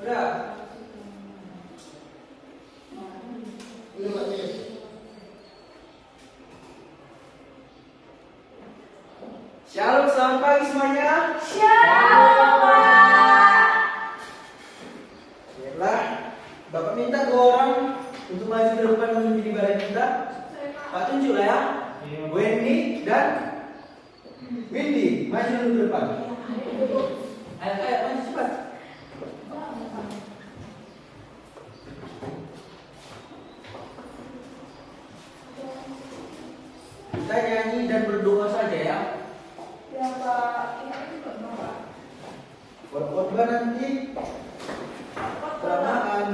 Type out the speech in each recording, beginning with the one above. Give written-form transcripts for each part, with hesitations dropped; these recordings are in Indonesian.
Udah. Shalom, selamat pagi semuanya. Shalom, Pak. Baiklah, Bapak minta dua orang untuk maju ke depan memimpin ibadah kita. Pak tunjuklah ya. Wendy dan Windy, maju dulu ke depan. Ayo, maju cepat. Kita nyanyi dan berdoa saja ya. Ya, Pak. Ini juga Pak. Khotbah nanti kelamaan.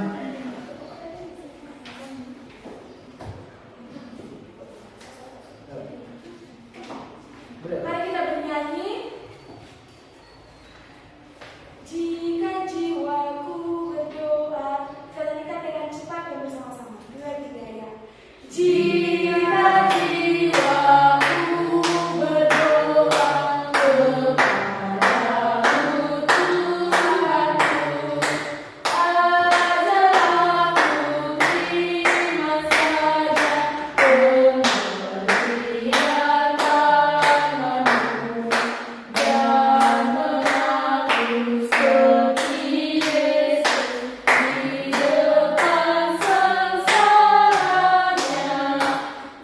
Mari kita bernyanyi. Jika jiwaku berdoa, kita nyanyikan dengan cepat dan bersama-sama. 2, 3 ya. Jika jiwaku berdoa kepadamu Tuhanku, ajarlah ku terima saja pemberian tanganmu dan mengaku seperti Yesus di depan sengsaranya.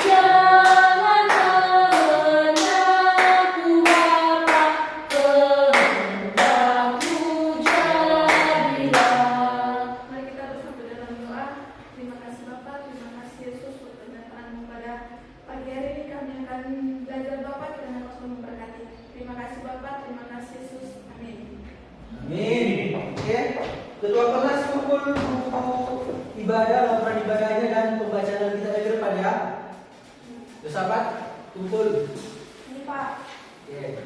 Jangan kehendakku Bapa, kehendakku jadilah. Mari kita bersatu dalam doa. Terima kasih Bapa, terima kasih Yesus untuk pernyataan-Mu pada pagi hari ini. Kami akan belajar Bapa, kiranya Engkau selalu memberkati. Terima kasih Bapa, terima kasih Yesus. Amin. Amin. Oke. Ketua kelas kumpul buku ibadah, laporan ibadahnya dan pembacaan kita ke depan ya. Sahabat, kumpul. Ini Pak. Oke.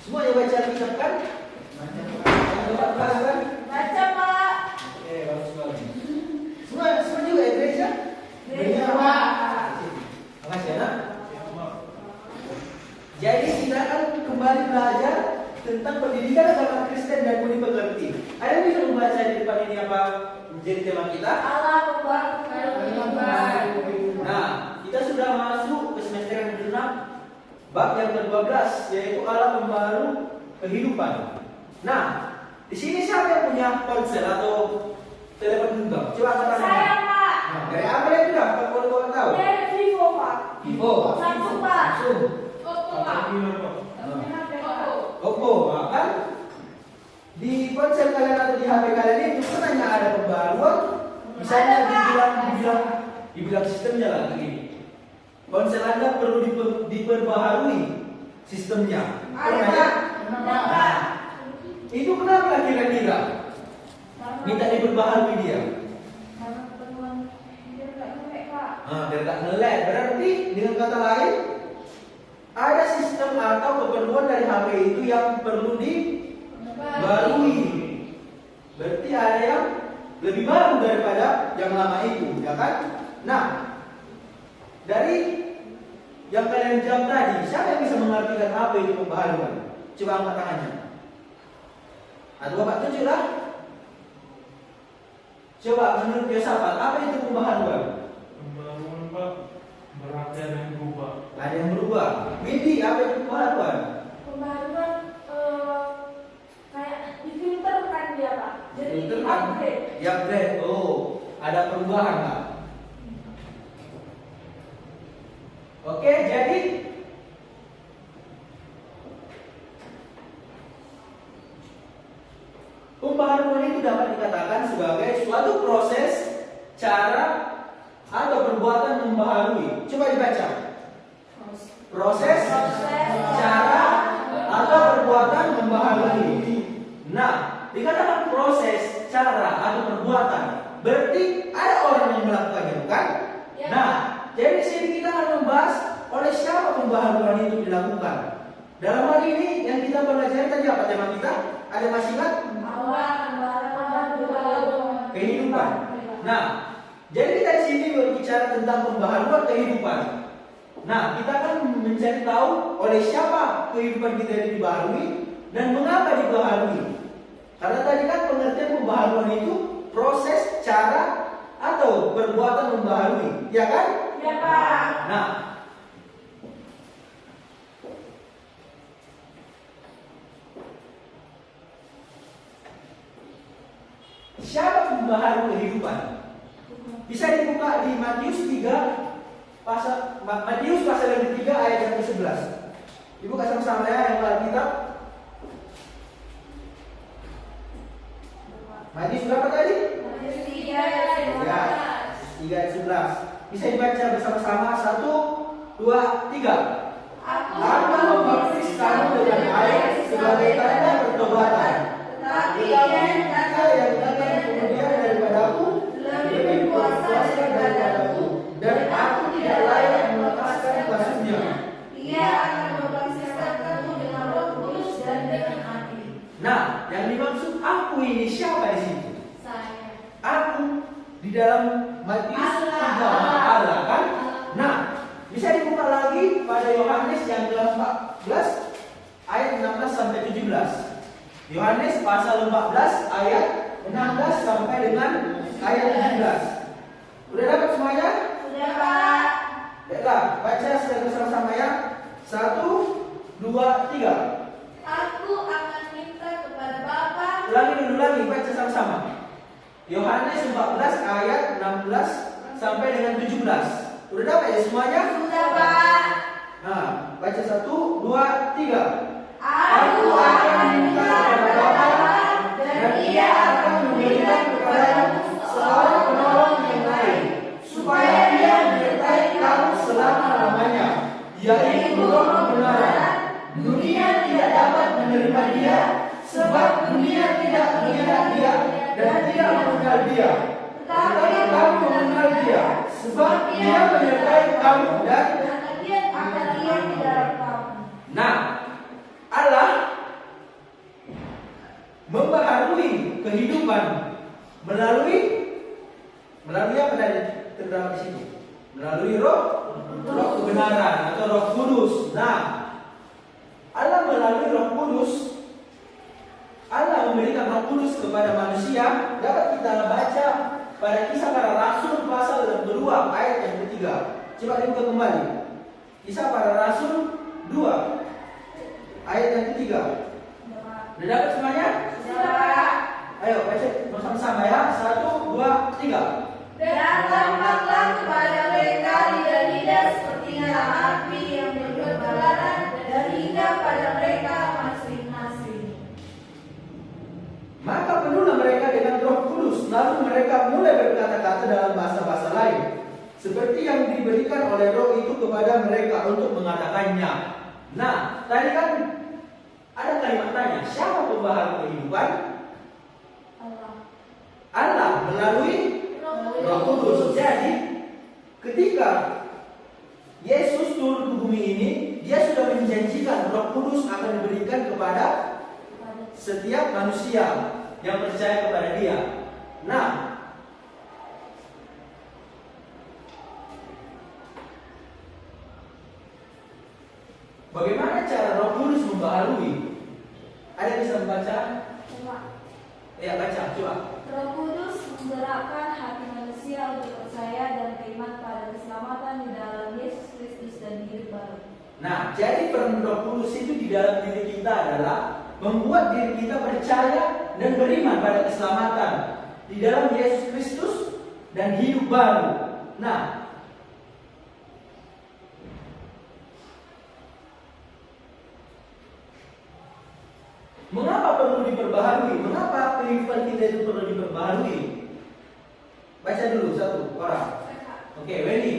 Semua yang baca Alkitab kan? Yang dapat kelas kan? Baca Pak. Oke, bagus banget. Semua juga ya gereja? Gereja, Pak. Makasih ya, Nak. Jadi kita akan kembali belajar tentang pendidikan agama Kristen dan budi pekerti. Ada yang bisa membaca di depan ini apa menjadi tema kita? Allah pembuat kehidupan. Nah, kita sudah masuk ke semester yang ke-6, bab yang ke-12, yaitu Allah pembaharu kehidupan. Nah, di sini siapa yang punya ponsel atau telepon genggam? Coba angkat tangan. Saya Pak. Nah, dari apa itu dah? Kalau tahu? Dari Vivo Pak. Vivo. Samsung Pak. Samsung. Oppo Pak. Oppo, nah, kan? Di ponsel kalian atau di HP kalian itu sebenarnya ada pembaruan. Misalnya dibilang sistemnya lah begini. Ponsel Anda perlu diperbaharui sistemnya. Ada Pernah ya? Pak. Itu kenapa kira-kira minta diperbaharui dia? Karena keperluan dia nggak ngelek Pak. Biar tak nge-lag. Berarti dengan kata lain ada sistem atau keperluan dari HP itu yang perlu dibarui. Berarti ada yang lebih baru daripada yang lama itu, ya kan? Nah, dari yang kalian jawab tadi, siapa yang bisa mengartikan apa itu pembaharuan? Coba angkat tangannya. Atau Bapak tunjuklah. Coba menurut Yosafat, apa itu pembaharuan? Pembaruan Pak, berarti ada yang berubah. Ada yang berubah. Windy, apa itu pembaharuan? Pembaruan kayak difilterkan dia Pak. Jadi Itu kan upgrade. upgrade. Oh, ada perubahan Pak. Oke, jadi pembaharuan itu dapat dikatakan sebagai suatu proses, cara, atau perbuatan membaharui. Coba dibaca. Proses, cara, atau perbuatan membaharui. Nah, dikatakan proses, cara, atau perbuatan, berarti ada orang yang melakukannya, bukan? Ya. Nah, jadi di sini kita akan membahas oleh siapa pembaharuan itu dilakukan. Dalam hal ini yang kita pelajari tadi apa tema kita? Ada masih ingat? Kehidupan. Nah, jadi kita di sini berbicara tentang pembaharuan kehidupan. Nah, kita akan mencari tahu oleh siapa kehidupan kita itu dibaharui dan mengapa dibaharui. Karena tadi kan pengertian pembaharuan itu proses, cara, atau perbuatan membaharui, ya kan? Ya Pak. Nah, siapa pembaharu kehidupan? Bisa dibuka di Matius 3 Matius pasal yang ketiga ayat yang ke-11. Dibuka sama-sama ya yang Alkitab. Matius berapa tadi? Matius 3 ayat Ya, 3 ayat 11. Bisa dibaca bersama-sama. 1, 2, 3. Aku membaptis kamu dengan air sebagai tanda pertobatan. Tetapi yang datang kemudian daripadaku lebih kuasa daripadaku, dan aku tidak layak melepaskan basuhnya. Ia akan membaptiskan kamu dengan Roh Kudus dan dengan api. Nah, yang dimaksud aku ini siapa di situ? Saya. Aku di dalam Matius 3 Allah kan? Nah, bisa dibuka lagi pada Yohanes yang ke-14 ayat 16 sampai 17. Yohanes pasal 14 ayat 16 sampai dengan ayat 17. Udah dapat semuanya? Sudah Pak. Baiklah, baca secara bersama-sama ya. 1, 2, 3. Aku akan minta kepada Bapa. Ulangi, baca sama-sama. Yohanes 14 ayat 16 sampai dengan 17. Udah dapat ya semuanya? Sudah Pak. Nah, baca 1, 2, 3. Aku akan minta kepada Bapa, dan Ia akan memberikan kepadamu seorang penolong yang lain, supaya Dia menyertai kamu selama-lamanya, yaitu Roh kebenaran. Dunia tidak dapat menerima Dia, sebab dunia tidak melihat Dia dan tidak mengenal Dia. Tetapi kamu mengenal Dia, sebab Ia menyertai kamu dan akan Ia di dalam kamu. Nah, Allah membaharui kehidupan melalui apa tadi terdapat di situ? Melalui roh kebenaran atau Roh Kudus. Nah, Allah melalui Roh Kudus, Allah memberikan Roh Kudus kepada manusia. Dapat kita baca pada Kisah Para Rasul pasal yang kedua ayat yang ketiga. Coba dibuka kembali. Kisah Para Rasul 2 ayat yang ketiga. Udah dapat semuanya? Sudah. Ayo baca bersama-sama ya. 1, 2, 3. Dan tampaklah kepada mereka lidah-lidah seperti nyala api yang berkobaran dan hinggap pada mereka masing-masing. Maka penuhlah mereka dengan Roh Kudus, lalu mereka mulai berkata-kata dalam bahasa-bahasa lain, seperti yang diberikan oleh Roh itu kepada mereka untuk mengatakannya. Nah, tadi kan ada kalimat tanya, siapa pembaharu kehidupan? Allah melalui Roh Kudus. Jadi, ketika Yesus turun ke bumi ini, Dia sudah menjanjikan Roh Kudus akan diberikan kepada setiap manusia yang percaya kepada Dia. Nah, bagaimana cara Roh Kudus membaharui? Ada yang bisa membaca? Ya, baca, coba. Roh Kudus menggerakkan hati manusia untuk percaya dan beriman pada keselamatan di dalam Yesus Kristus dan hidup baru. Nah, jadi peran Roh Kudus itu di dalam diri kita adalah membuat diri kita percaya dan beriman pada keselamatan di dalam Yesus Kristus dan hidup baru. Nah, mengapa perlu diperbaharui? Mengapa kehidupan kita itu perlu diperbaharui? Baca dulu satu orang. Oke, Wendy.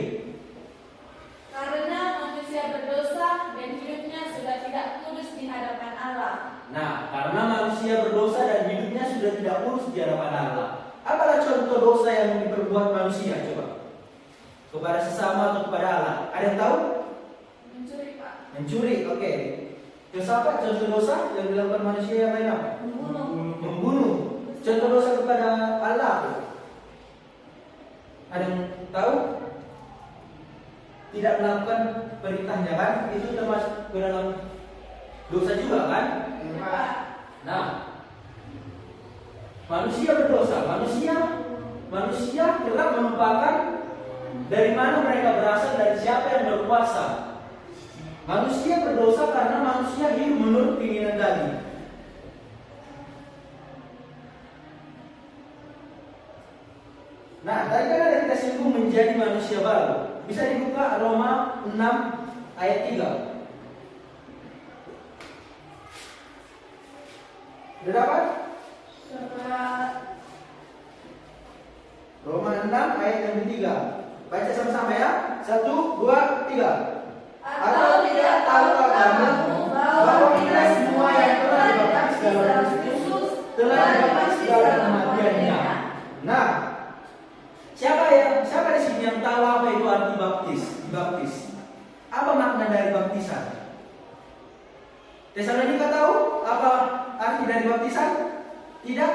Karena manusia berdosa dan hidupnya sudah tidak kudus di hadapan Allah. Nah, karena manusia berdosa dan hidupnya sudah tidak kudus di hadapan Allah. Apalah contoh dosa yang diperbuat manusia? Coba. Kepada sesama atau kepada Allah? Ada yang tahu? Mencuri Pak. Mencuri, oke. Terus apa contoh dosa yang dilakukan manusia yang lain apa? Membunuh. Contoh dosa kepada Allah. Ada yang tahu? tidak melakukan perintahnya kan, itu termasuk ke dalam dosa juga kan? Nah, manusia berdosa, manusia kerap melupakan dari mana mereka berasal dan siapa yang berkuasa. Manusia berdosa karena manusia hidup menurut keinginan daging. Nah, tadi kan ada kita singgung menjadi manusia baru. Bisa dibuka Roma 6 ayat 3. Sudah dapat? Roma 6 ayat yang ketiga. Baca sama-sama ya. 1, 2, 3. Atau tidak tahukah kamu bahwa kita semua yang telah dibaptis dalam Kristus telah dibaptis dalam kematiannya. Nah, siapa di sini yang tahu apa itu arti dibaptis? Apa makna dari baptisan? Tesalonika tahu apa arti dari baptisan? Tidak?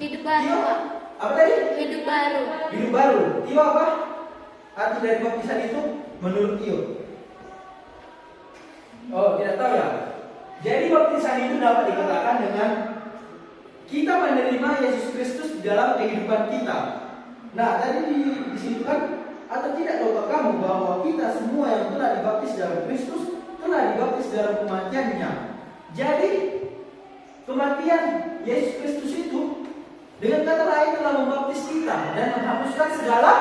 Hidup baru, Tio? Pak. Apa tadi? Hidup baru. Hidup baru. Tio apa? Arti dari baptisan itu menurut Tio? Oh, tidak tahu ya? Jadi baptisan itu dapat dikatakan dengan kita menerima Yesus Kristus di dalam kehidupan kita. Nah, tadi di situ kan, atau tidak tahukah kamu bahwa kita semua yang telah dibaptis dalam Kristus telah dibaptis dalam kematiannya. Jadi kematian Yesus Kristus itu dengan kata lain telah membaptis kita dan menghapuskan segala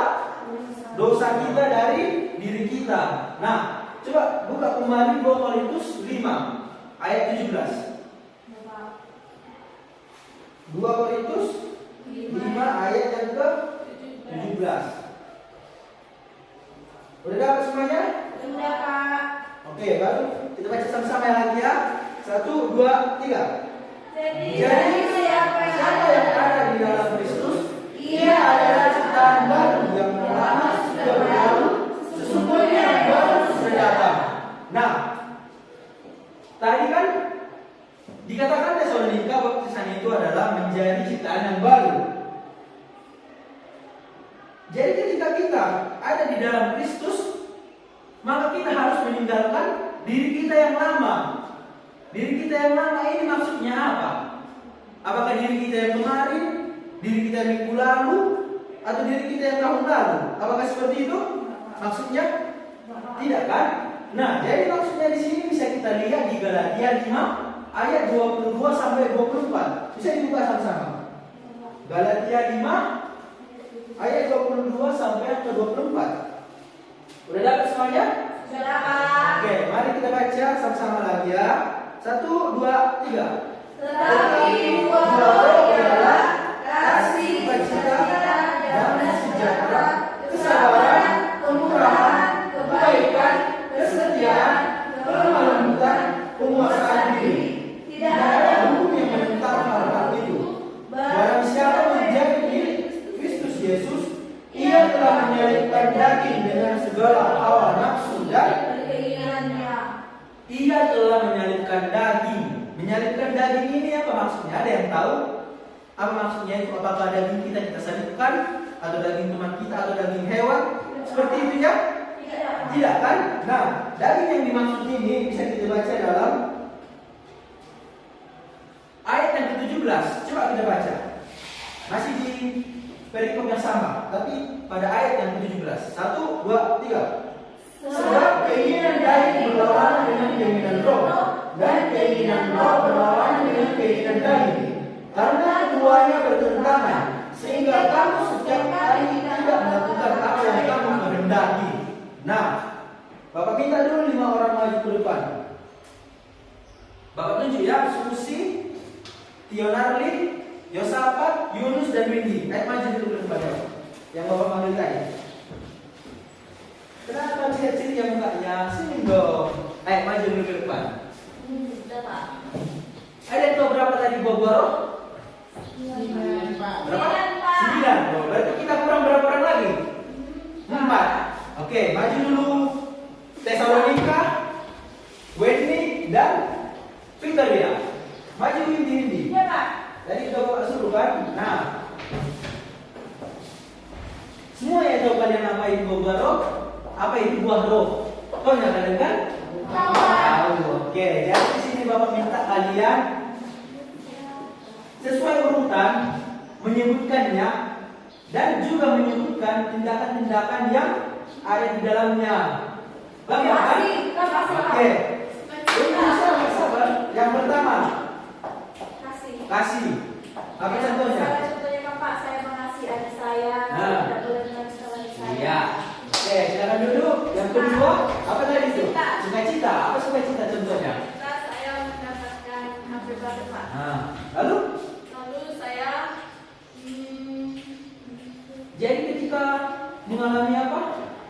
dosa kita dari diri kita. Nah, coba buka kembali 2 Korintus 5 ayat 17. 2 Korintus 5 ayat yang ke 17. Udah dapat semuanya? Sudah, Kak. Oke, baru kita baca sama-sama lagi ya. 1, 2, 3. Jadi siapa yang ada di dalam Kristus, ia adalah ciptaan baru, yang lama sudah berlalu, sesungguhnya yang baru sudah datang. Nah, tadi kan dikatakan Tesalonika baptisan itu adalah menjadi ciptaan yang baru. Jadi ketika kita ada di dalam Kristus, maka kita harus meninggalkan diri kita yang lama. Diri kita yang lama ini maksudnya apa? Apakah diri kita yang kemarin, diri kita yang minggu lalu, atau diri kita yang tahun lalu? Apakah seperti itu? Maksudnya tidak kan? Nah, jadi maksudnya di sini bisa kita lihat di Galatia 5 ayat 22 sampai 24. Bisa dibuka sama-sama. Galatia 5 ayat 22 sampai ke 24. Udah dapat semuanya? Sudah, Kak. Oke, mari kita baca sama-sama lagi ya. 1, 2, 3. Tetapi buah roh ialah kasih, sukacita, damai sejahtera, kesabaran, kemurahan, kebaikan, kesetiaan, kelemah lembutan, penguasaan diri. Tidak ada hukum yang menentang hal-hal itu. Barang siapa menjadi milik Kristus Yesus, ia telah menyalibkan daging dengan segala hawa nafsu dan keinginannya. ia telah menyalibkan daging. Menyalibkan daging ini apa maksudnya? Ada yang tahu? Apa maksudnya itu? Apakah daging kita salibkan? Atau daging teman kita? Atau daging hewan? Seperti itu ya? Tidak kan? Nah, daging yang dimaksud ini bisa kita baca dalam ayat yang ke-17. Coba kita baca. Masih di perikop yang sama, tapi pada ayat yang ke-17. 1, 2, 3. Sebab keinginan daging berlawanan dengan keinginan roh, dan keinginan roh berlawanan dengan keinginan daging. Karena keduanya bertentangan, sehingga kamu setiap hari tidak melakukan apa yang kamu kehendaki. Nah, Bapak minta dulu 5 orang maju ke depan. Bapak tunjuk ya, Susi, Tionarli, Yosafat, Yunus, dan Windy. Ayo maju dulu ke depan ya. Yang Bapak panggil tadi. Kenapa ciri-ciri yang mukanya? Sini dong. Ayo maju dulu ke depan. Sudah, Pak. Ada yang tahu berapa tadi buah-buah roh? 9, Pak. Berapa? 9. Oh, berarti kita kurang berapa orang lagi? 4. Oke, maju dulu. Tesalonika, Wendy, dan Victoria. Maju Windy. Iya, Pak. Tadi udah Bapak suruh kan? Nah, semua yang tahu kalian apa itu buah roh? Apa itu buah roh? kalian sesuai urutan menyebutkannya dan juga menyebutkan tindakan-tindakan yang ada di dalamnya. Bagaimana? Oke. Ini sabar. Yang pertama, kasih. Apa contohnya? Contohnya kan Pak, saya mengasihi adik saya, Nah. tidak boleh menangis sama adik saya. Iya. Oke, silakan dulu. Yang kedua, apa tadi itu? Sukacita. Sukacita. Apa sukacita contohnya? Kita saya mendapatkan HP baru Pak. Nah, lalu Lalu saya jadi ketika mengalami apa?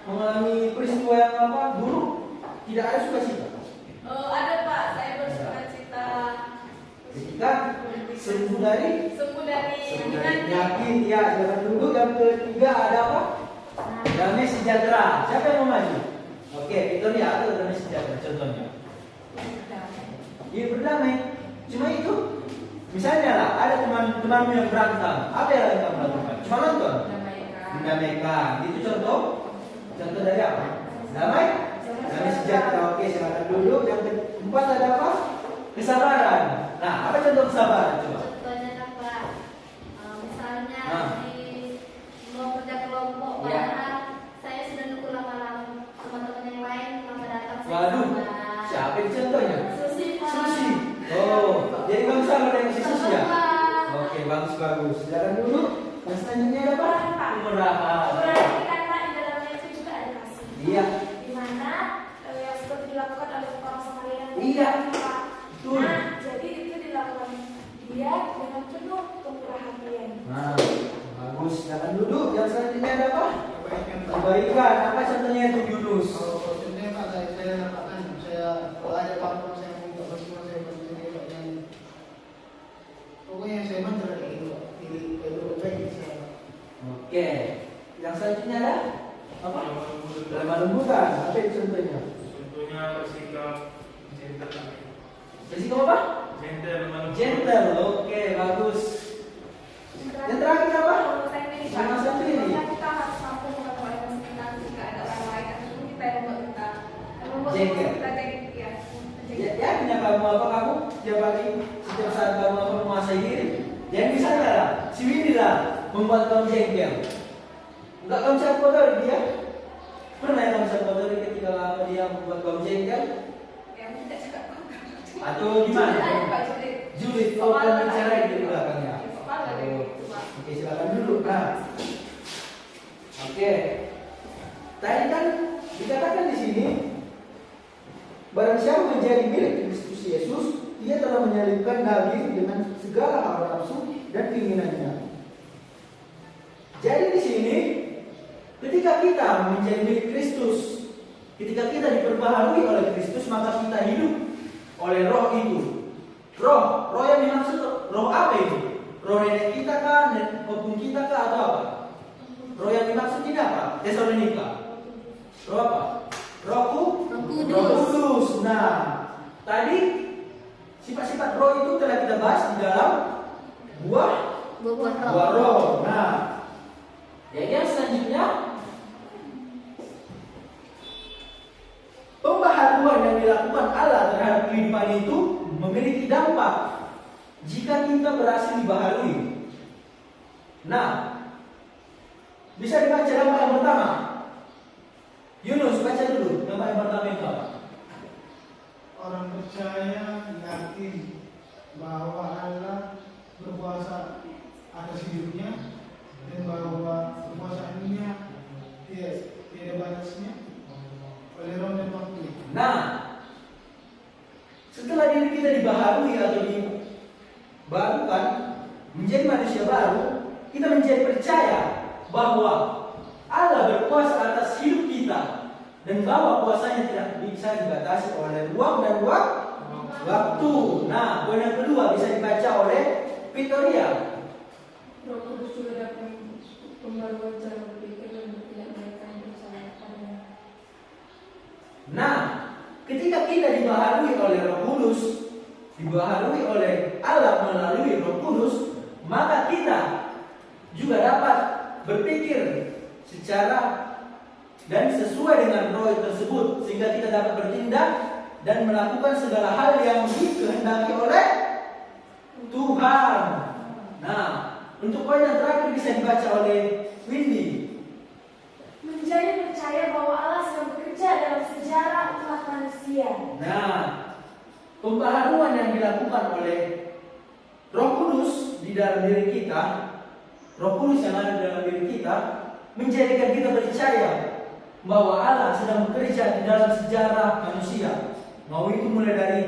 Mengalami peristiwa yang apa? Buruk, tidak ada sukacita. ada Pak, saya bersukacita Ketika sembuh dari penyakit. ya, silakan dulu. Yang ketiga ada apa? Damai sejahtera. Siapa yang mau maju? Oke, Victoria atau damai sejahtera contohnya. Iya, berdamai. Cuma itu. Misalnya lah, ada teman-temanmu yang berantem. Apa yang kamu lakukan? Cuma nonton. Mendamaikan. Itu contoh. Contoh dari apa? Damai sejahtera. Oke, silakan dulu. Yang keempat ada apa? Kesabaran. Nah, apa contoh kesabaran? Coba. Contohnya kan Pak, misalnya Nah. di mau kerja kelompok, Iya. padahal saya sudah nunggu lama-lama, teman-teman yang lain lama datang. saya Waduh, sabar. siapa ini contohnya? Susi Pak. Susi. Oh, jadi kamu sama dengan si Susi ya? Pak. Oke, bagus. Silakan dulu. Yang selanjutnya ada apa? Kemurahan, Pak. Kemurahan. Berarti kan Pak, di dalamnya itu juga ada kasih. Iya. Di mana yang seperti dilakukan oleh orang Samaria. Iya. Pak. Betul. Nah, jadi itu dilakukan dia dengan penuh kemurahan dia. Nah, bagus. Silakan duduk. Yang selanjutnya ada apa? Kebaikan. Apa contohnya itu Yunus? Kalau contohnya Pak, saya dapatkan, kalau ada Pak, saya minta bantuan, saya bantu dia Pak, yang pokoknya saya bantu dari itu Pak, di baik saya. Oke. Yang selanjutnya ada apa? Lemah lembutan. Apa itu contohnya? Contohnya bersikap gentle. Bersikap apa? Gentle, lemah lembut. Gentle. Oke, bagus. Yang terakhir apa? Sama sendiri. Kita harus mampu mengetahui emosi kita jika ada orang lain ataupun kita yang membuat kita Jengkel. kita jengkel. Ya, yakin kamu apa kamu setiap saat kamu apa menguasai diri. Jangan bisa lah, si Winnie lah membuat kamu jengkel. Enggak kamu bisa kotori dia. Pernah kamu bisa kotori ketika dia membuat kamu jengkel? Yang tidak suka Atau gimana? Julid, kau akan bicara di belakangnya. Oke, silakan duduk. Nah, oke. Tadi kan dikatakan di sini, barang siapa menjadi milik Kristus Yesus, dia telah menyalibkan daging dengan segala hawa nafsu dan keinginannya. Jadi di sini, ketika kita menjadi milik Kristus, ketika kita diperbaharui oleh Kristus, maka kita hidup oleh Roh itu. Roh yang dimaksud roh apa itu? Roh nenek kita kah, opung kita kah, atau apa? Roh yang dimaksud ini apa? Tesalonika. Roh apa? Roh Kudus. Nah, tadi sifat-sifat roh itu telah kita bahas di dalam buah roh. Nah, jadi yang selanjutnya, pembaharuan yang dilakukan Allah terhadap kehidupan itu memiliki dampak jika kita berhasil dibaharui. Nah, bisa dibaca dampak yang pertama. Yunus, baca dulu dampak yang pertama itu apa? Orang percaya yakin bahwa Allah berkuasa atas hidupnya dan bahwa kekuasaannya tidak batasnya oleh roh dan waktu. Nah, setelah diri kita dibaharui atau dibarukan menjadi manusia baru, kita menjadi percaya bahwa Allah berkuasa atas hidup kita dan bahwa kuasanya tidak bisa dibatasi oleh ruang dan waktu. Nah, poin yang kedua bisa dibaca oleh Victoria. Roh Kudus juga dapat pembaruan cara berpikir dan bertindak mereka yang percaya padanya. Nah, ketika kita dibaharui oleh Roh Kudus, dibaharui oleh Allah melalui Roh Kudus, maka kita juga dapat berpikir secara dan sesuai dengan roh tersebut, sehingga kita dapat bertindak dan melakukan segala hal yang dikehendaki oleh Tuhan. Nah, untuk poin yang terakhir bisa dibaca oleh Windy. Menjadi percaya bahwa Allah sedang bekerja dalam sejarah umat manusia. Nah, pembaharuan yang dilakukan oleh Roh Kudus di dalam diri kita, Roh Kudus yang ada di dalam diri kita, menjadikan kita percaya bahwa Allah sedang bekerja di dalam sejarah manusia. Mau itu mulai dari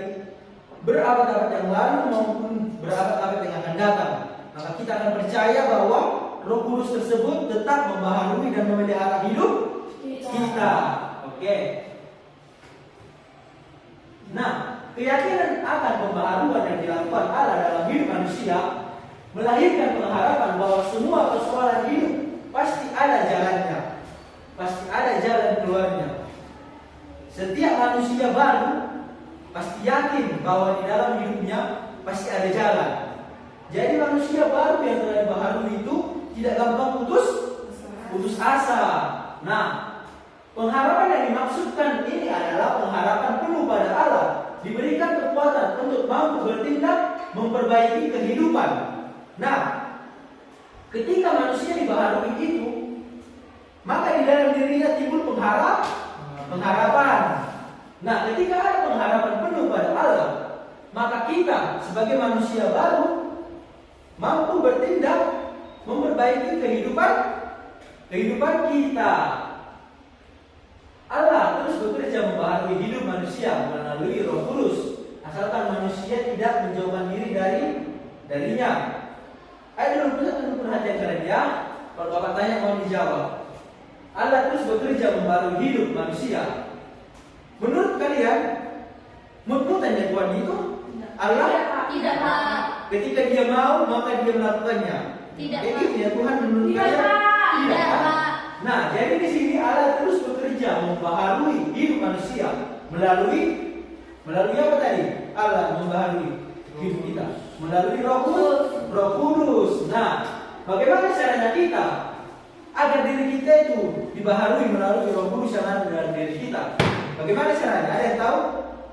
berabad-abad yang lalu maupun berabad-abad yang akan datang. Maka kita akan percaya bahwa Roh Kudus tersebut tetap membaharui dan memelihara hidup kita. Oke. Nah, keyakinan akan pembaharuan yang dilakukan Allah dalam hidup manusia melahirkan pengharapan bahwa semua persoalan hidup pasti ada jalannya, pasti ada jalan keluarnya. Setiap manusia baru pasti yakin bahwa di dalam hidupnya pasti ada jalan. Jadi manusia baru yang telah dibaharui itu tidak gampang putus asa. Nah, pengharapan yang dimaksudkan ini adalah pengharapan penuh pada Allah, diberikan kekuatan untuk mampu bertindak memperbaiki kehidupan. Nah, ketika manusia dibaharui itu, maka di dalam dirinya timbul pengharapan. Nah, ketika ada pengharapan penuh pada Allah, maka kita sebagai manusia baru mampu bertindak memperbaiki kehidupan kita. Allah terus bekerja membaharui hidup manusia melalui Roh Kudus, asalkan manusia tidak menjauhkan diri darinya. Ayo dulu kita perhatian kalian ya. Kalau Bapak tanya mau dijawab. Allah terus bekerja membaharui hidup manusia. Menurut kalian, menurutnya Tuhan itu Allah Tidak, Pak. ketika Dia mau maka Dia melakukannya. Tidak, Jadi Pak. ya Tuhan menurut Tidak, kalian Pak. tidak, Tidak, Pak. Pak. Nah, jadi di sini Allah terus bekerja membaharui hidup manusia melalui apa tadi? Allah membaharui hidup kita melalui Roh Kudus. Nah, bagaimana caranya kita agar diri kita itu dibaharui melalui Roh Kudus yang ada dalam diri kita? Bagaimana caranya? Ada yang tahu?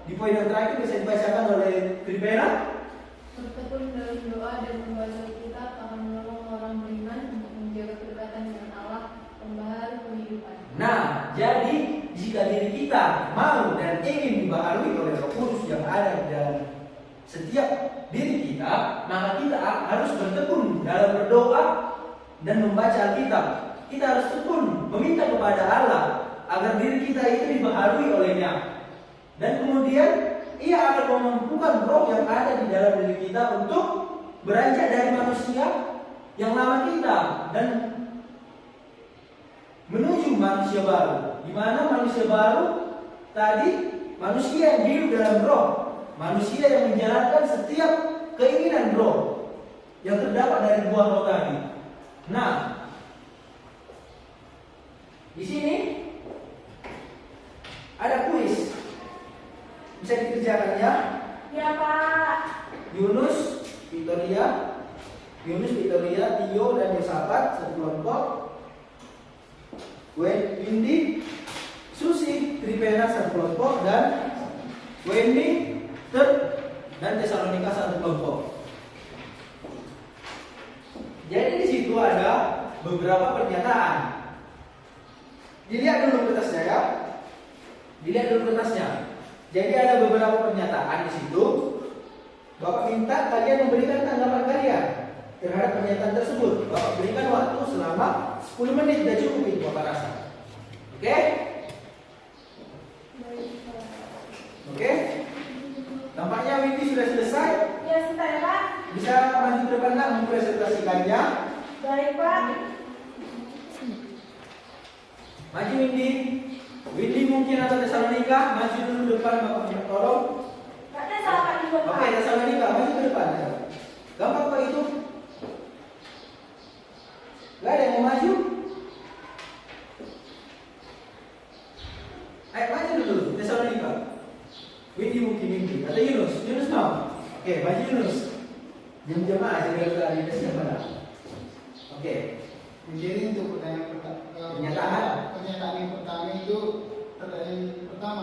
Di poin yang terakhir bisa dibacakan oleh Tripena. Bertekun dalam doa dan membaca Alkitab akan menolong orang beriman untuk menjaga kedekatan dengan Allah, pembaharu kehidupan. Nah, jadi jika diri kita mau dan ingin dibaharui oleh Roh Kudus yang ada di dalam setiap diri kita, maka kita harus bertekun dalam berdoa dan membaca Alkitab. Kita harus tekun meminta kepada Allah agar diri kita itu dibaharui olehnya. Dan kemudian Ia akan memampukan roh yang ada di dalam diri kita untuk beranjak dari manusia yang lama kita dan menuju manusia baru. Di mana manusia baru tadi manusia yang hidup dalam roh, manusia yang menjalankan setiap keinginan roh yang terdapat dari buah roh tadi. Nah, di sini ada kuis. Bisa dikerjakan ya? Ya, Pak. Yunus, Victoria, Tio dan Yosafat satu kelompok. Windy, Susi, Tripena satu kelompok dan Wendy, dan Tesalonika satu kelompok. Jadi di situ ada beberapa pernyataan. Dilihat dulu kertasnya ya. Dilihat dulu kertasnya. Jadi ada beberapa pernyataan di situ. Bapak minta kalian memberikan tanggapan kalian terhadap pernyataan tersebut. Bapak berikan waktu selama 10 menit, sudah cukup itu Bapak rasa. Oke? Oke? Tampaknya Windy sudah selesai. Ya, sebentar ya, Pak. Bisa maju ke depan nak mempresentasikannya. Baik, Pak. Maju Windy. Windy mungkin atau Tesalonika, maju dulu depan Bapak minta tolong. Kakak salah Pak juga, Pak. Oke, Tesalonika, maju ke depan. Gampang kok itu. Gak ada yang mau maju? Ayo maju dulu, Tesalonika. Windy mungkin Windy. Atau Yunus mau? Oke, maju Yunus. Jam-jam aja biar ke di siapa. Oke. Jadi untuk Pernyataan yang pertama itu pertanyaan pertama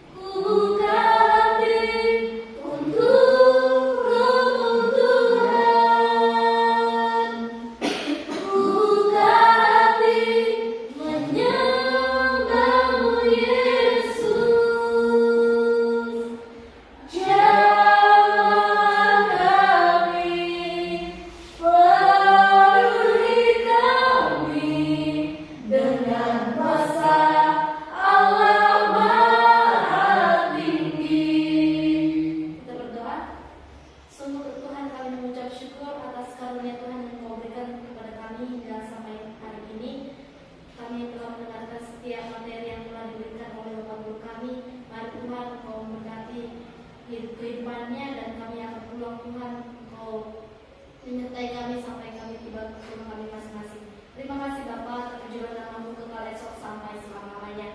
menyertai kami sampai kami tiba ke rumah kami masing-masing. Terima kasih Bapa, terpujilah namamu kekal esok sampai selama-lamanya.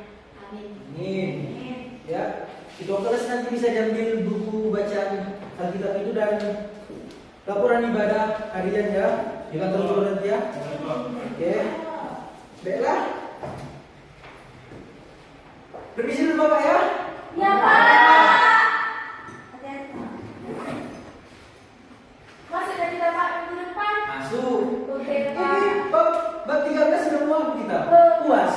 Amin. Amin. Amin. Ya, ketua kelas nanti bisa diambil buku bacaan Alkitab itu dan laporan ibadah harian ya di kantor guru nanti ya. Oke. Baiklah. Permisi dulu Bapak ya. Ya Pak. Hati-hati. Masuk dan kita Pak minggu depan. Masuk. Oke Ini Pak. bab 13 sudah muat kita. Puas.